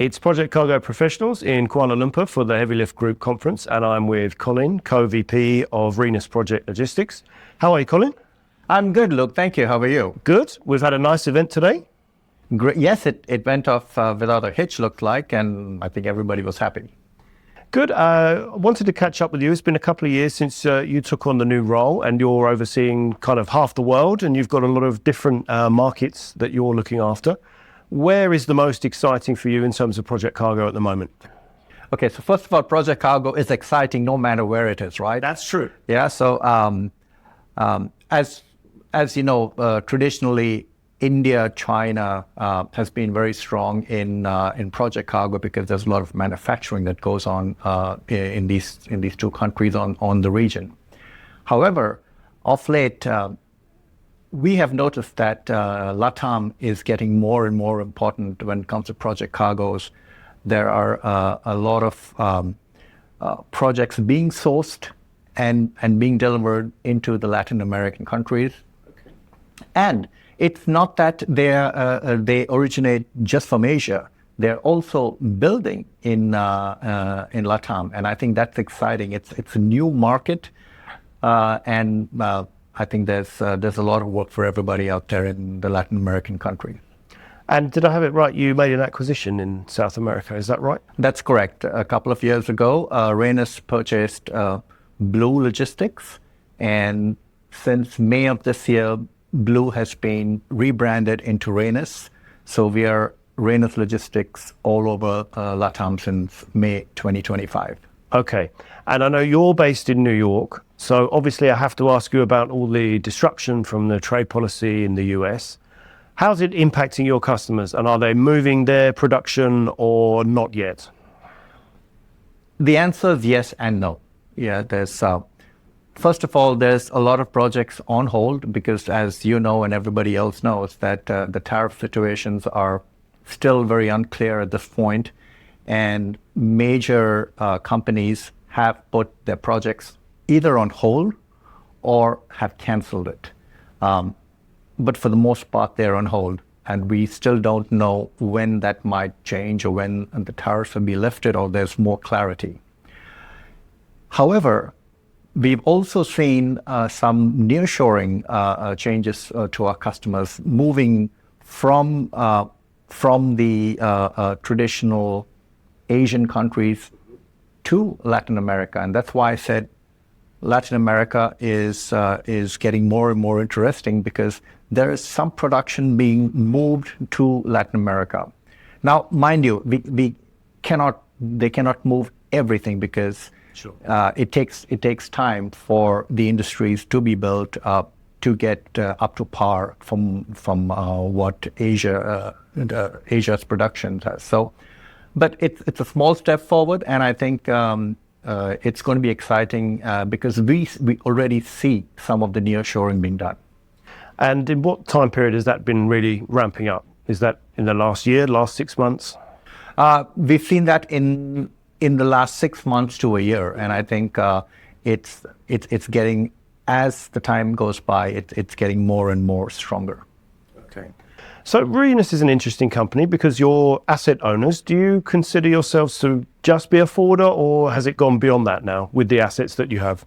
It's Project Cargo Professionals in Kuala Lumpur for the Heavy Lift Group Conference, and I'm with Colin, co-VP of Rhenus Project Logistics. How are you, Colin? I'm good, Luke. Thank you. How are you? Good. We've had a nice event today. Great. Yes, it went off without a hitch, looked like, and I think everybody was happy. Good. I wanted to catch up with you. It's been a couple of years since you took on the new role, and you're overseeing kind of half the world, and you've got a lot of different markets that you're looking after. Where is the most exciting for you in terms of Project Cargo at the moment? Okay, so first of all, Project Cargo is exciting no matter where it is, right? That's true. Yeah, so as you know, traditionally, India, China has been very strong in Project Cargo because there's a lot of manufacturing that goes on in these two countries on the region. However, of late, we have noticed that LATAM is getting more and more important when it comes to Project Cargos. There are a lot of projects being sourced and being delivered into the Latin American countries. Okay. And it's not that they originate just from Asia. They're also building in LATAM, and I think that's exciting. It's a new market, and I think there's a lot of work for everybody out there in the Latin American countries. And did I have it right? You made an acquisition in South America, is that right? That's correct. A couple of years ago, Rhenus purchased Blue Logistics, and since May of this year, Blue has been rebranded into Rhenus. So we are Rhenus Logistics all over LATAM since May 2025. Okay. And I know you're based in New York. So obviously I have to ask you about all the disruption from the trade policy in the US. How's it impacting your customers? And are they moving their production or not yet? The answer is yes and no. Yeah, there's first of all, there's a lot of projects on hold because, as you know and everybody else knows, that the tariff situations are still very unclear at this point, and major companies have put their projects either on hold or have canceled it. But for the most part, they're on hold, and we still don't know when that might change or when the tariffs will be lifted or there's more clarity. However, we've also seen some nearshoring changes to our customers moving from the traditional Asian countries to Latin America, and that's why I said Latin America is getting more and more interesting because there is some production being moved to Latin America. Now, mind you, they cannot move everything because sure. It takes time for the industries to be built up to get up to par from what Asia's production does. So, but it's a small step forward, and I think it's going to be exciting because we already see some of the nearshoring being done. And in what time period has that been really ramping up? Is that in the last year, last 6 months? We've seen that in the last 6 months to a year, and I think it's getting, as the time goes by, it's getting more and more stronger. Okay. So Rhenus is an interesting company because you're asset owners. Do you consider yourselves to just be a forwarder, or has it gone beyond that now with the assets that you have?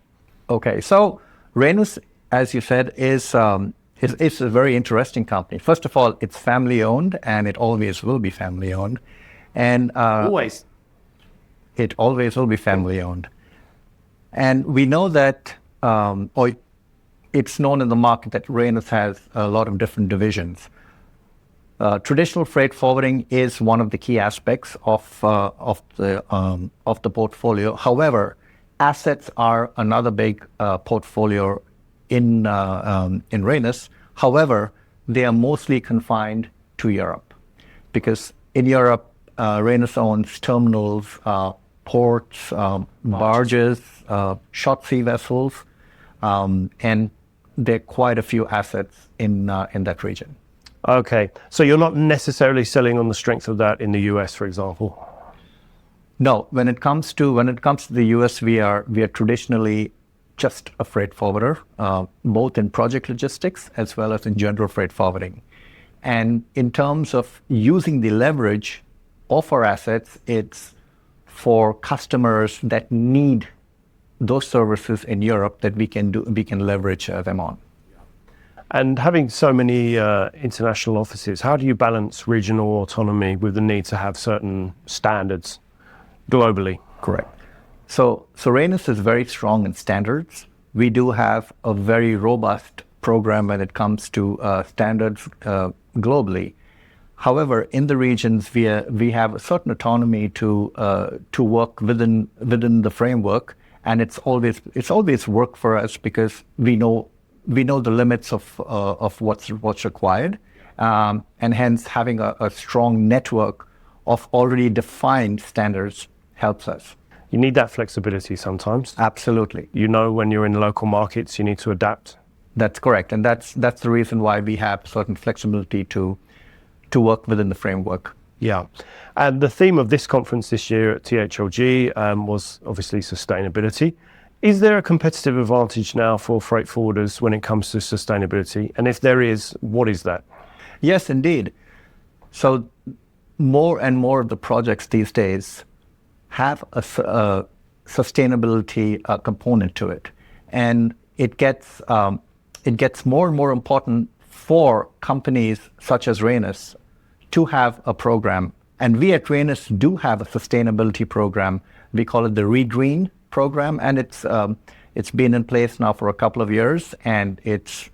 Okay, so Rhenus, as you said, is a very interesting company. First of all, it's family owned, and it always will be family owned. And always. It always will be family owned. And we know that, or it's known in the market that Rhenus has a lot of different divisions. Traditional freight forwarding is one of the key aspects of the portfolio. However, assets are another big portfolio in Rhenus. However, they are mostly confined to Europe because in Europe, Rhenus owns terminals, ports, barges, short sea vessels, and there are quite a few assets in that region. Okay, so you're not necessarily selling on the strength of that in the US, for example? No, when it comes to the US, we are traditionally just a freight forwarder, both in project logistics as well as in general freight forwarding. And in terms of using the leverage of our assets, it's for customers that need those services in Europe that we can leverage them on. And having so many international offices, how do you balance regional autonomy with the need to have certain standards globally? Correct. So Rhenus is very strong in standards. We do have a very robust program when it comes to standards globally. However, in the regions, we have a certain autonomy to work within the framework, and it's always work for us because we know the limits of what's required, and hence having a strong network of already defined standards helps us. You need that flexibility sometimes. Absolutely. You know, when you're in local markets, you need to adapt. That's correct, and that's the reason why we have certain flexibility to work within the framework. Yeah, and the theme of this conference this year at THLG was obviously sustainability. Is there a competitive advantage now for freight forwarders when it comes to sustainability? And if there is, what is that? Yes, indeed. So more and more of the projects these days have a sustainability component to it, and it gets more and more important for companies such as Rhenus to have a program. And we at Rhenus do have a sustainability program. We call it the ReGreen program, and it's been in place now for a couple of years, and it's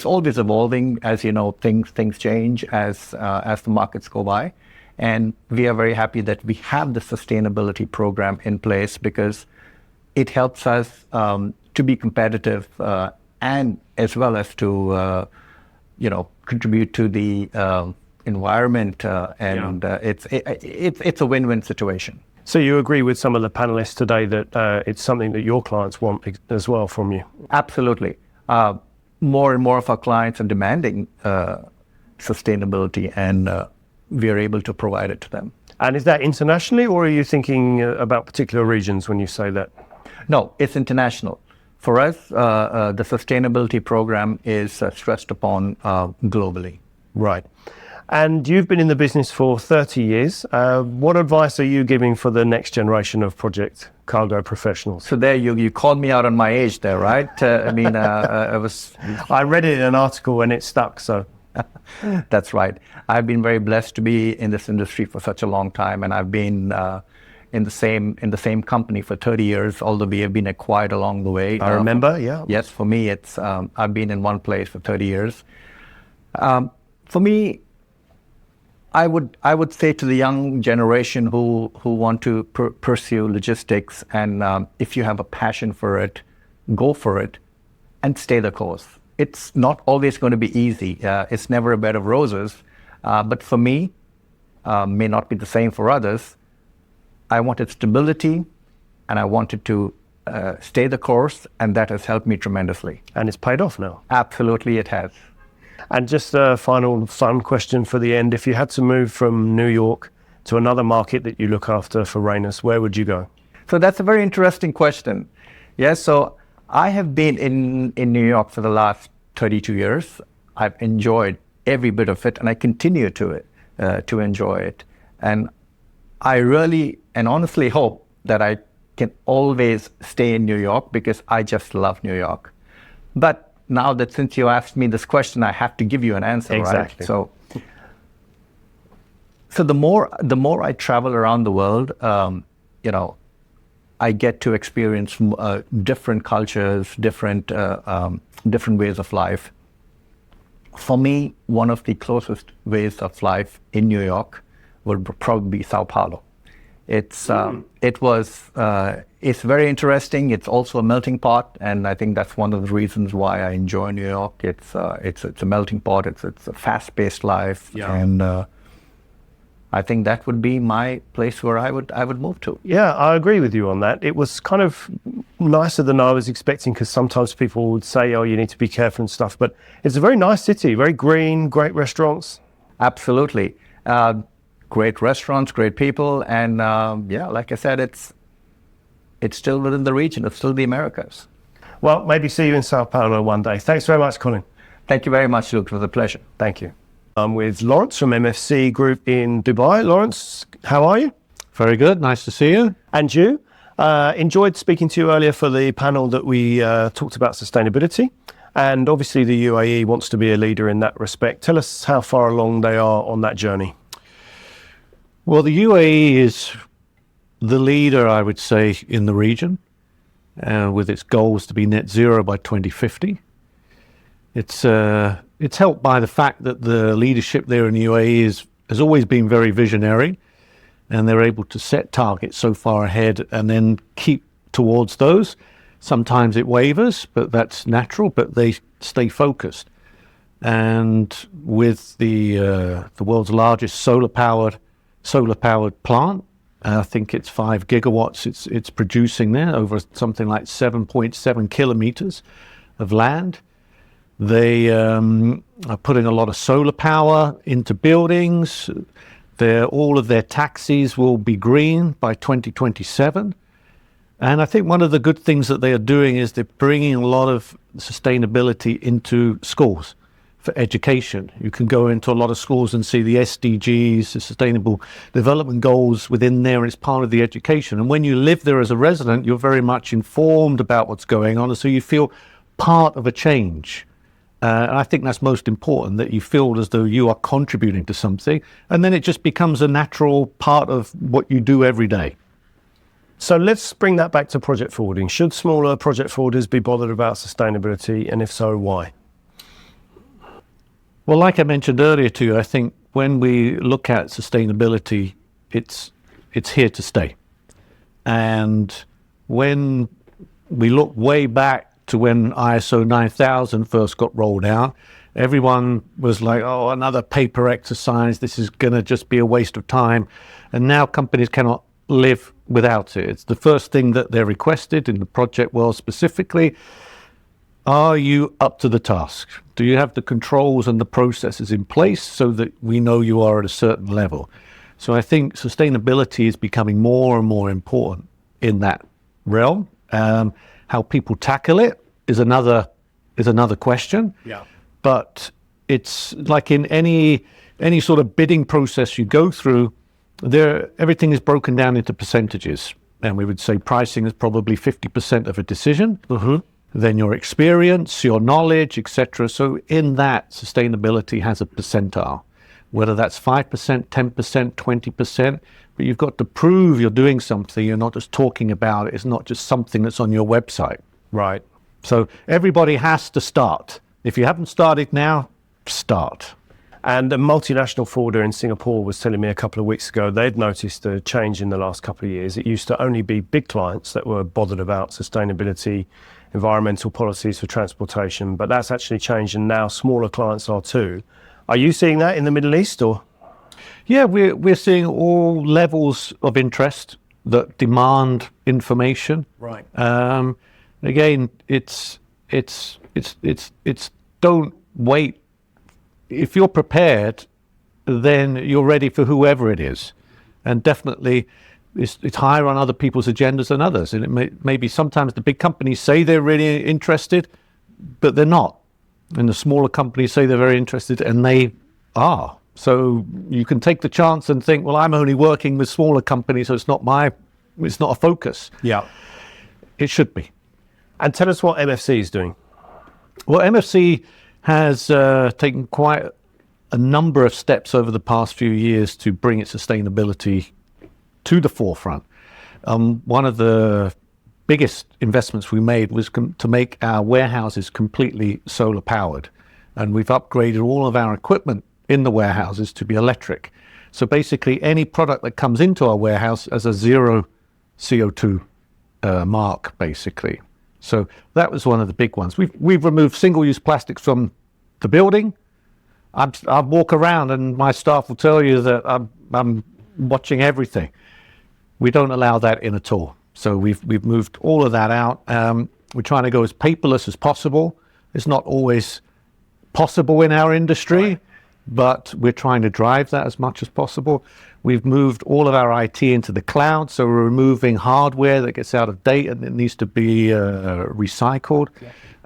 always evolving. As you know, things change as the markets go by, and we are very happy that we have the sustainability program in place because it helps us to be competitive and as well as to contribute to the environment, and it's a win-win situation. So you agree with some of the panelists today that it's something that your clients want as well from you? Absolutely. More and more of our clients are demanding sustainability, and we are able to provide it to them. And is that internationally, or are you thinking about particular regions when you say that? No, it's international. For us, the sustainability program is stressed upon globally. Right. And you've been in the business for 30 years. What advice are you giving for the next generation of project cargo professionals? So there you called me out on my age there, right? I read it in an article and it stuck, so. That's right. I've been very blessed to be in this industry for such a long time, and I've been in the same company for 30 years, although we have been acquired along the way. I remember, yeah. Yes, for me, it's I've been in one place for 30 years. For me, I would say to the young generation who want to pursue logistics, and if you have a passion for it, go for it and stay the course. It's not always going to be easy. It's never a bed of roses. But for me, may not be the same for others. I wanted stability, and I wanted to stay the course, and that has helped me tremendously. And it's paid off now? Absolutely, it has. And just a final fun question for the end. If you had to move from New York to another market that you look after for Rhenus, where would you go? So that's a very interesting question. Yes, so I have been in New York for the last 32 years. I've enjoyed every bit of it, and I continue to enjoy it. And I really and honestly hope that I can always stay in New York because I just love New York. But now that since you asked me this question, I have to give you an answer, exactly. Right? So the more I travel around the world, I get to experience different cultures, different ways of life. For me, one of the closest ways of life in New York would probably be Sao Paulo. It's very interesting. It's also a melting pot, and I think that's one of the reasons why I enjoy New York. It's a melting pot. It's a fast-paced life, and I think that would be my place where I would move to. Yeah, I agree with you on that. It was kind of nicer than I was expecting, because sometimes people would say, "Oh, you need to be careful and stuff," but it's a very nice city, very green, great restaurants. Absolutely. Great restaurants, great people, and like I said, it's still within the region. It's still the Americas. Well, maybe see you in Sao Paulo one day. Thanks very much, Colin. Thank you very much, Luke. It was a pleasure. Thank you. I'm with Laurance from MFC Group in Dubai. Laurance, how are you? Very good. Nice to see you. And you? Enjoyed speaking to you earlier for the panel that we talked about sustainability. And obviously the UAE wants to be a leader in that respect. Tell us how far along they are on that journey. Well, the UAE is the leader, I would say, in the region, with its goals to be net zero by 2050. It's helped by the fact that the leadership there in the UAE has always been very visionary, and they're able to set targets so far ahead and then keep towards those. Sometimes it wavers, but that's natural, but they stay focused. And with the world's largest solar-powered plant, I think it's 5 gigawatts it's producing there over something like 7.7 kilometers of land. They are putting a lot of solar power into buildings. All of their taxis will be green by 2027. And I think one of the good things that they are doing is they're bringing a lot of sustainability into schools for education. You can go into a lot of schools and see the SDGs, the Sustainable Development Goals within there, and it's part of the education. And when you live there as a resident, you're very much informed about what's going on, and so you feel part of a change. And I think that's most important, that you feel as though you are contributing to something, and then it just becomes a natural part of what you do every day. So let's bring that back to project forwarding. Should smaller project forwarders be bothered about sustainability, and if so, why? Well, like I mentioned earlier to you, I think when we look at sustainability, it's here to stay. And when we look way back to when ISO 9000 first got rolled out, everyone was like, oh, another paper exercise, this is going to just be a waste of time. And now companies cannot live without it. It's the first thing that they're requested in the project world specifically. Are you up to the task? Do you have the controls and the processes in place so that we know you are at a certain level? So I think sustainability is becoming more and more important in that realm. How people tackle it is another question. Yeah. But it's like in any sort of bidding process you go through, everything is broken down into percentages. And we would say pricing is probably 50% of a decision. Mm-hmm. Then your experience, your knowledge, etc. So in that, sustainability has a percentile, whether that's 5%, 10%, 20%, but you've got to prove you're doing something. You're not just talking about it. It's not just something that's on your website. Right. So everybody has to start. If you haven't started now, start. And a multinational forwarder in Singapore was telling me a couple of weeks ago they'd noticed a change in the last couple of years. It used to only be big clients that were bothered about sustainability, environmental policies for transportation, but that's actually changed, and now smaller clients are too. Are you seeing that in the Middle East, or? Yeah, we're seeing all levels of interest that demand information. Right. Again, it's don't wait. If you're prepared, then you're ready for whoever it is, and definitely it's higher on other people's agendas than others. And it may be sometimes the big companies say they're really interested, but they're not. And the smaller companies say they're very interested, and they are. So you can take the chance and think, well, I'm only working with smaller companies, so it's not a focus. Yeah. It should be. And tell us what MFC is doing. Well, MFC has taken quite a number of steps over the past few years to bring its sustainability to the forefront. One of the biggest investments we made was to make our warehouses completely solar powered. And we've upgraded all of our equipment in the warehouses to be electric. So basically any product that comes into our warehouse has a zero CO2 mark, basically. So that was one of the big ones. We've removed single-use plastics from the building. I walk around and my staff will tell you that I'm watching everything. We don't allow that in at all. So we've moved all of that out. We're trying to go as paperless as possible. It's not always possible in our industry, right, but we're trying to drive that as much as possible. We've moved all of our IT into the cloud, so we're removing hardware that gets out of date and it needs to be recycled.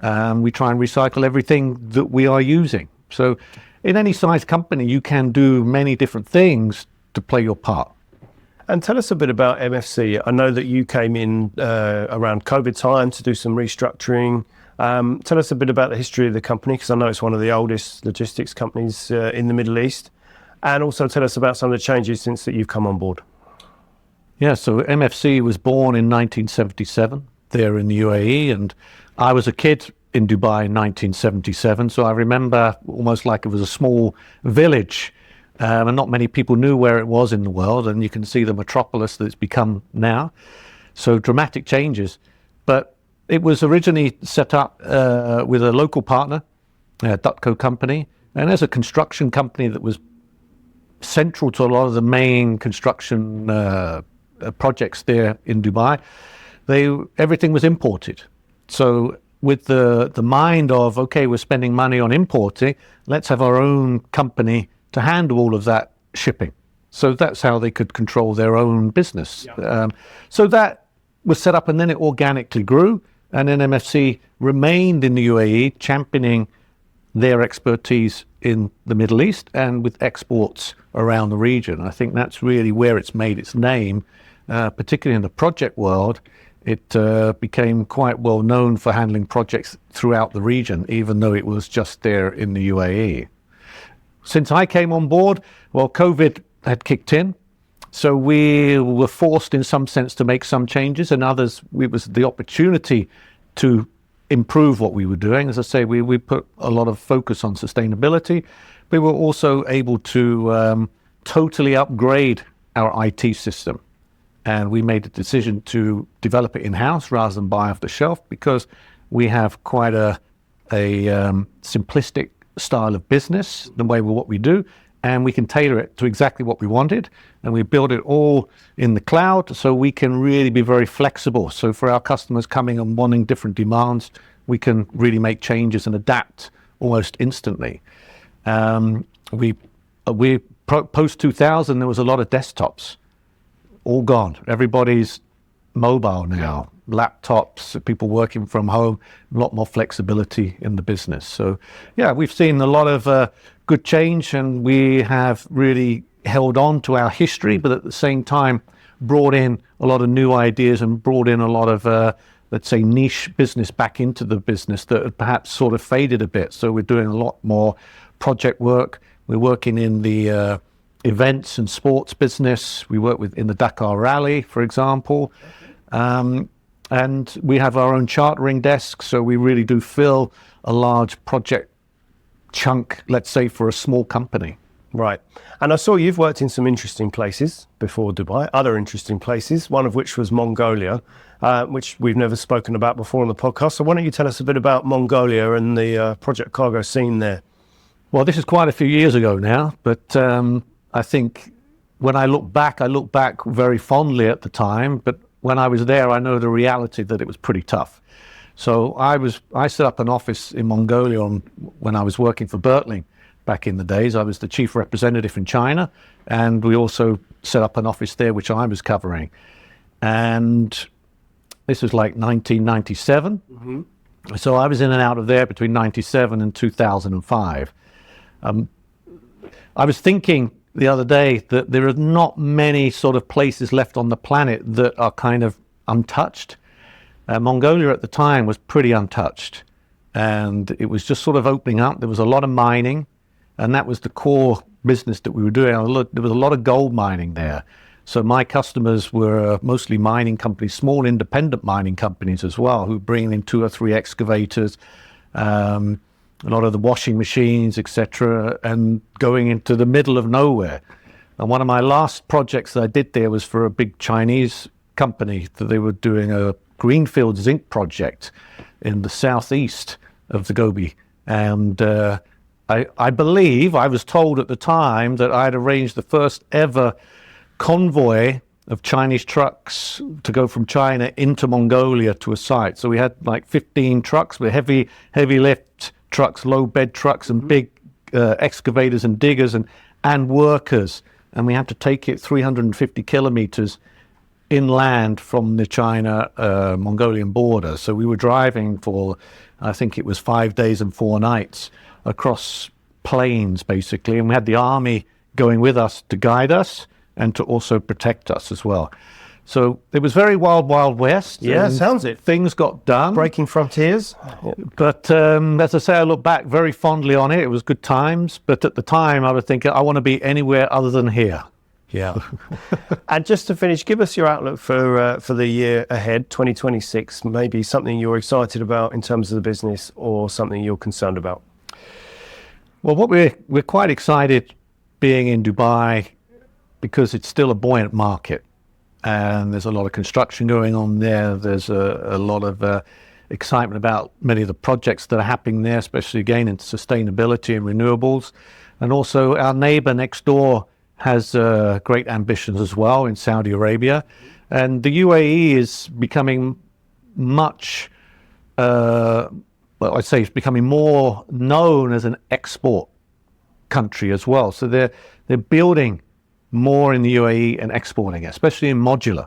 Yeah. We try and recycle everything that we are using. So in any size company, you can do many different things to play your part. And tell us a bit about MFC. I know that you came in around COVID time to do some restructuring. Tell us a bit about the history of the company, because I know it's one of the oldest logistics companies in the Middle East. And also tell us about some of the changes since that you've come on board. Yeah, so MFC was born in 1977 there in the UAE, and I was a kid in Dubai in 1977, so I remember almost like it was a small village, and not many people knew where it was in the world, and you can see the metropolis that it's become now. So dramatic changes. But it was originally set up with a local partner, a Dutco company, and as a construction company that was central to a lot of the main construction projects there in Dubai. Everything was imported. So with the mind of, okay, we're spending money on importing, let's have our own company to handle all of that shipping. So that's how they could control their own business. Yeah. So that was set up, and then it organically grew, and then MFC remained in the UAE, championing their expertise in the Middle East and with exports around the region. I think that's really where it's made its name, particularly in the project world. It became quite well known for handling projects throughout the region, even though it was just there in the UAE. Since I came on board, well, COVID had kicked in. So we were forced in some sense to make some changes, and others, it was the opportunity to improve what we were doing. As I say, we put a lot of focus on sustainability. We were also able to totally upgrade our IT system. And we made the decision to develop it in-house rather than buy off the shelf, because we have quite a simplistic style of business, the way what we do, and we can tailor it to exactly what we wanted. And we build it all in the cloud, so we can really be very flexible. So for our customers coming and wanting different demands, we can really make changes and adapt almost instantly. Post 2000, there was a lot of desktops, all gone. Everybody's mobile now, laptops, people working from home, a lot more flexibility in the business. So yeah, we've seen a lot of good change, and we have really held on to our history, but at the same time brought in a lot of new ideas and brought in a lot of let's say niche business back into the business that had perhaps sort of faded a bit. So we're doing a lot more project work. We're working in the events and sports business. We work in the Dakar Rally, for example. And we have our own chartering desk, so we really do fill a large project chunk, let's say, for a small company. Right. And I saw you've worked in some interesting places before Dubai, other interesting places, one of which was Mongolia, which we've never spoken about before on the podcast. So why don't you tell us a bit about Mongolia and the project cargo scene there? Well, this is quite a few years ago now, but I think when I look back very fondly at the time, but when I was there, I know the reality that it was pretty tough. So I set up an office in Mongolia when I was working for Bertling back in the days. I was the chief representative in China, and we also set up an office there, which I was covering. And this was like 1997. Mm-hmm. So I was in and out of there between 97 and 2005. I was thinking the other day that there are not many sort of places left on the planet that are kind of untouched. Mongolia at the time was pretty untouched, and it was just sort of opening up. There was a lot of mining, and that was the core business that we were doing. There was a lot of gold mining there. So my customers were mostly mining companies, small independent mining companies as well, who bring in 2 or 3 excavators, a lot of the washing machines, etc., and going into the middle of nowhere. And one of my last projects that I did there was for a big Chinese company that they were doing a greenfield zinc project in the southeast of the Gobi. And I believe, I was told at the time that I'd arranged the first ever convoy of Chinese trucks to go from China into Mongolia to a site. So we had like 15 trucks with heavy lift trucks, low bed trucks, and big excavators and diggers and workers. And we had to take it 350 kilometers inland from the China-Mongolian border. So we were driving for, I think it was 5 days and 4 nights across planes, basically, and we had the army going with us to guide us and to also protect us as well. So it was very wild, wild west. Yeah, sounds it. Things got done. Breaking frontiers. But as I say, I look back very fondly on it. It was good times. But at the time, I was thinking, I want to be anywhere other than here. Yeah. And just to finish, give us your outlook for the year ahead, 2026. Maybe something you're excited about in terms of the business, or something you're concerned about. Well, what we're quite excited being in Dubai, because it's still a buoyant market. And there's a lot of construction going on there. There's a lot of excitement about many of the projects that are happening there, especially again in sustainability and renewables. And also our neighbor next door has great ambitions as well in Saudi Arabia. And the UAE is becoming much, well, I'd say it's becoming more known as an export country as well. So they're building more in the UAE and exporting, especially in modular.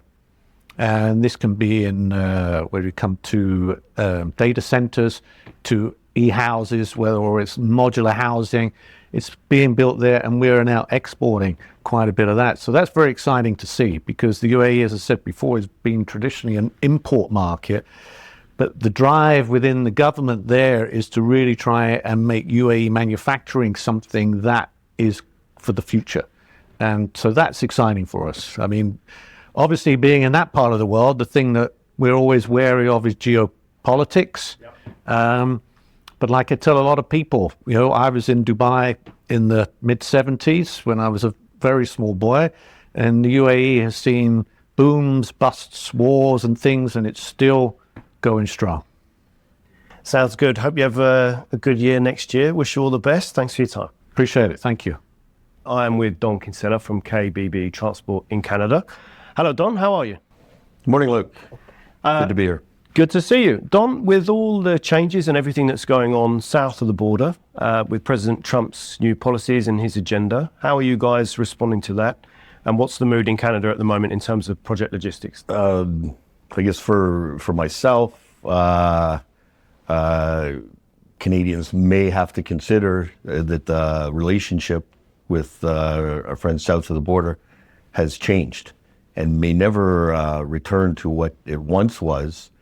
And this can be in where we come to data centers, to e-houses, whether it's modular housing. It's being built there, and we're now exporting quite a bit of that. So that's very exciting to see, because the UAE, as I said before, has been traditionally an import market. But the drive within the government there is to really try and make UAE manufacturing something that is for the future. And so that's exciting for us. I mean, obviously being in that part of the world, the thing that we're always wary of is geopolitics. Yep. But like I tell a lot of people, you know, I was in Dubai in the mid-70s when I was a very small boy, and the UAE has seen booms, busts, wars and things, and it's still going strong. Sounds good. Hope you have a good year next year. Wish you all the best. Thanks for your time. Appreciate it. Thank you. I am with Don Kinsella from KBB Transport in Canada. Hello, Don. How are you? Morning, Luke. Good to be here. Good to see you. Don, with all the changes and everything that's going on south of the border, with President Trump's new policies and his agenda, how are you guys responding to that? And what's the mood in Canada at the moment in terms of project logistics? I guess for myself, Canadians may have to consider that the relationship with our friends south of the border has changed and may never return to what it once was.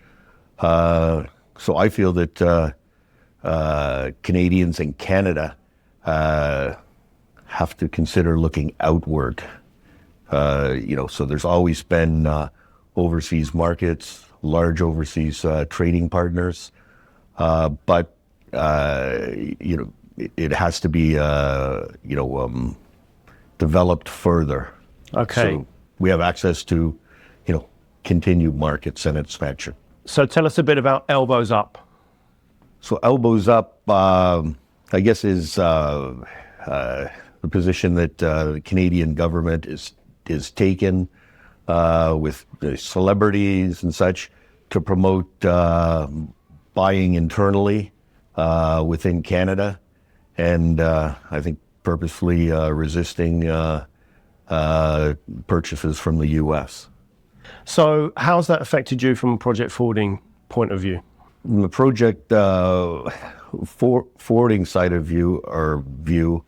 So I feel that Canadians and Canada have to consider looking outward. So there's always been overseas markets, large overseas trading partners, but it has to be developed further. Okay. So we have access to continued markets and expansion. So tell us a bit about Elbows Up. So Elbows Up, I guess, is the position that the Canadian government is taken with the celebrities and such to promote buying internally within Canada, and I think purposefully resisting purchases from the U.S. So how's that affected you from a project forwarding point of view? From the project forwarding side of view,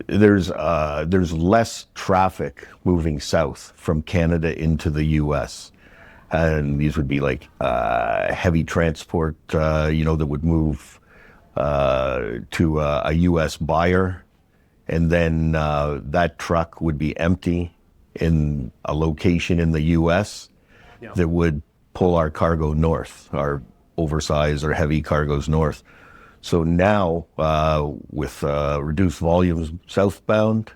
there's less traffic moving south from Canada into the U.S. And these would be like heavy transport, that would move to a U.S. buyer, and then that truck would be empty in a location in the U.S. that would pull our cargo north, our oversized or heavy cargoes north. So now, with reduced volumes southbound,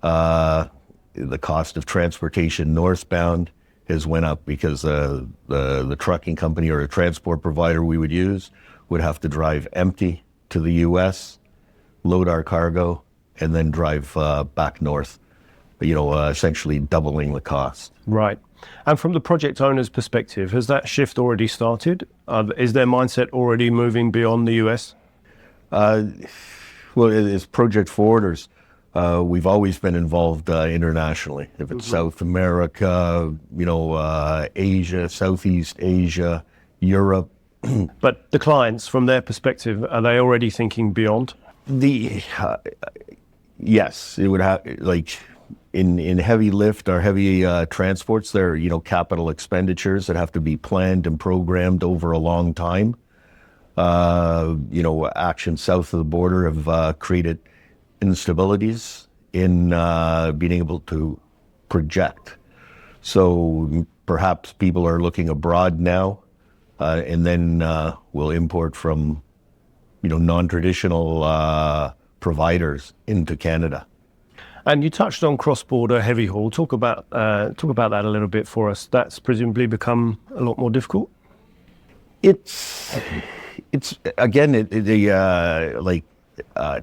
the cost of transportation northbound has went up because the trucking company or a transport provider we would use would have to drive empty to the U.S., load our cargo, and then drive back north, essentially doubling the cost. Right. And from the project owner's perspective, has that shift already started? Is their mindset already moving beyond the US? Well, as project forwarders, we've always been involved internationally. If it's South America, Asia, Southeast Asia, Europe, But the clients, from their perspective, are they already thinking beyond? Yes, it would have, like, in heavy lift or heavy transports, there are, capital expenditures that have to be planned and programmed over a long time. Actions south of the border have created instabilities in being able to project. So perhaps people are looking abroad now, and then we'll import from, non-traditional providers into Canada. And you touched on cross-border heavy haul. Talk about that a little bit for us. That's presumably become a lot more difficult. It's again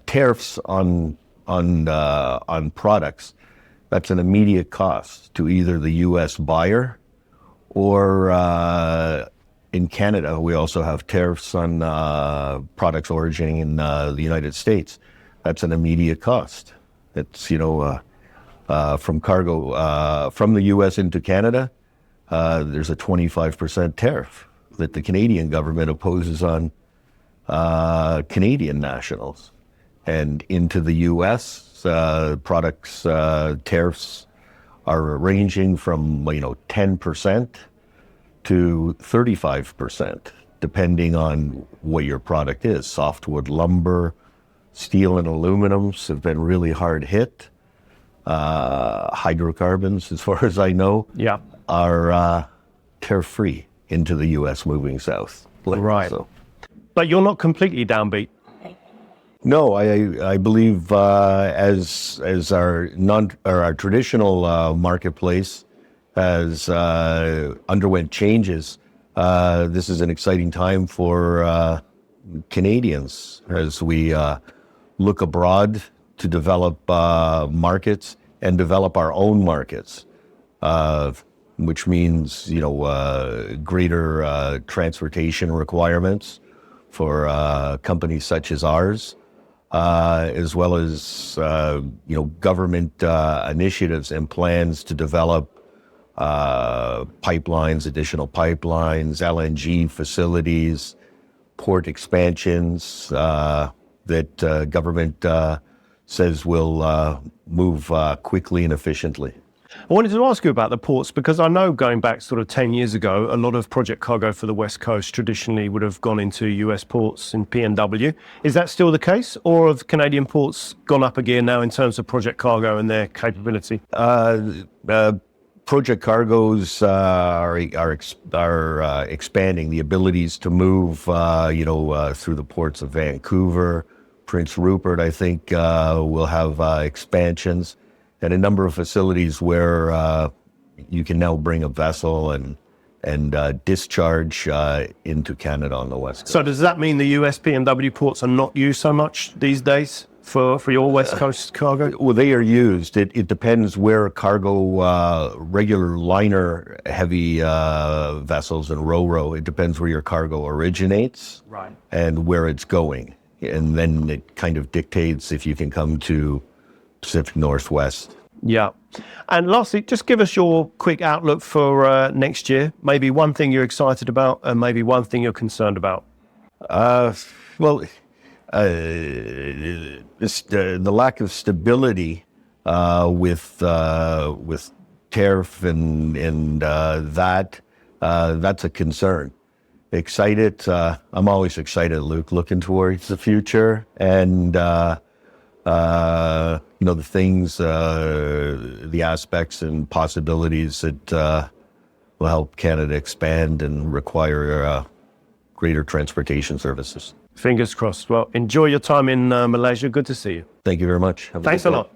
tariffs on products. That's an immediate cost to either the U.S. buyer or in Canada, we also have tariffs on products originating in the United States. That's an immediate cost. It's, from cargo from the U.S. into Canada, there's a 25% tariff that the Canadian government imposes on Canadian nationals. And into the U.S., products tariffs are ranging from 10% to 35%, depending on what your product is. Softwood lumber, steel and aluminums have been really hard hit. Hydrocarbons, as far as I know, are tariff-free into the U.S. moving south. Right. So. But you're not completely downbeat. No, I believe as our traditional marketplace has underwent changes, this is an exciting time for Canadians as we look abroad to develop markets and develop our own markets, which means greater transportation requirements for companies such as ours. As well as government initiatives and plans to develop pipelines, additional pipelines, LNG facilities, port expansions that government says will move quickly and efficiently. I wanted to ask you about the ports because I know going back sort of 10 years ago, a lot of project cargo for the West Coast traditionally would have gone into US ports in PNW. Is that still the case, or have Canadian ports gone up a gear now in terms of project cargo and their capability? Project cargoes are expanding. The abilities to move, through the ports of Vancouver, Prince Rupert, I think will have expansions. And a number of facilities where you can now bring a vessel and discharge into Canada on the West Coast. So does that mean the US PNW ports are not used so much these days for your West Coast cargo? Well, they are used. It depends where cargo, regular liner heavy vessels and ro-ro, it depends where your cargo originates and where it's going. And then it kind of dictates if you can come to Pacific Northwest. Yeah. And lastly, just give us your quick outlook for next year. Maybe one thing you're excited about and maybe one thing you're concerned about. The lack of stability with tariff and that's a concern. Excited. I'm always excited, Luke, looking towards the future and the things, the aspects and possibilities that will help Canada expand and require greater transportation services. Fingers crossed. Well, enjoy your time in Malaysia. Good to see you. Thank you very much. Thanks a lot.